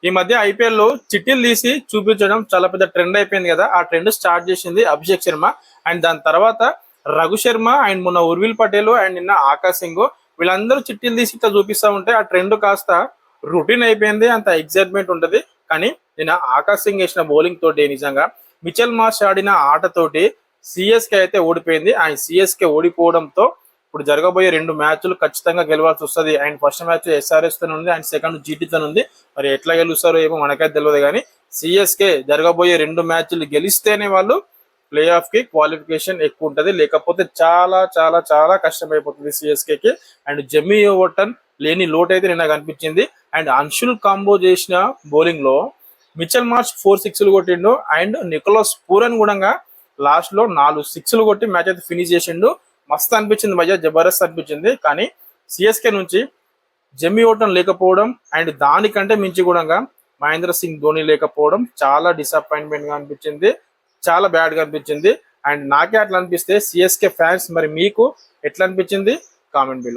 ఈ మధ్య ఐపీఎల్ లో చిట్టీలు తీసి చూపించడం చాలా పెద్ద ట్రెండ్ అయిపోయింది కదా. ఆ ట్రెండ్ స్టార్ట్ చేసింది అభిషేక్ శర్మ. అండ్ దాని తర్వాత రఘు శర్మ అండ్ మొన్న ఉర్విల్ పటేల్ అండ్ నిన్న ఆకాశ్ సింగ్ వీళ్ళందరూ చిట్టీలు తీసి ఇట్లా చూపిస్తా ఉంటే ఆ ట్రెండ్ కాస్త రొటీన్ అయిపోయింది. అంత ఎక్సైట్మెంట్ ఉంటది. కానీ నిన్న ఆకాశ్ సింగ్ వేసిన బౌలింగ్ తోటి నిజంగా మిచెల్ మార్ష్ ఆడిన ఆటతోటి సిఎస్కే అయితే ఓడిపోయింది. అండ్ సిఎస్కే ఓడిపోవడంతో ఇప్పుడు జరగబోయే 2 మ్యాచ్లు ఖచ్చితంగా గెలవాల్సి వస్తుంది. అండ్ ఫస్ట్ మ్యాచ్ ఎస్ఆర్ఎస్ తో ఉంది అండ్ సెకండ్ జీటీతో ఉంది. మరి ఎట్లా గెలుస్తారో ఏమో మనకైతే తెలియదు. కానీ సిఎస్కే జరగబోయే 2 మ్యాచ్లు గెలిస్తేనే వాళ్ళు ప్లే ఆఫ్ కి క్వాలిఫికేషన్ ఎక్కువ ఉంటది. లేకపోతే చాలా చాలా చాలా కష్టం అయిపోతుంది సిఎస్కేకి. అండ్ జెమ్మీ ఓవర్టన్ లేని లోటు అయితే నిన్న కనిపించింది. అండ్ అన్షుల్ కాంబో చేసిన బౌలింగ్ లో మిచెల్ మార్చ్ 4 సిక్స్లు కొట్టిండు. అండ్ నికోలస్ పూరన్ కూడా లాస్ట్ లో 4 సిక్స్లు కొట్టి మ్యాచ్ అయితే ఫినిష్ చేసిండు. మస్తు అనిపించింది భయ్య, జబర్దస్త్ అనిపించింది. కానీ సిఎస్కే నుంచి జెమ్మీ ఓటన్ లేకపోవడం అండ్ దానికంటే మించి కూడా మహేంద్ర సింగ్ ధోని లేకపోవడం చాలా డిసప్పాయింట్మెంట్ గా అనిపించింది. చాలా బ్యాడ్ గా అనిపించింది. అండ్ నాకే అట్లా అనిపిస్తే సిఎస్కే ఫ్యాన్స్ మరి మీకు ఎట్లా అనిపించింది కామెంట్ బిలో.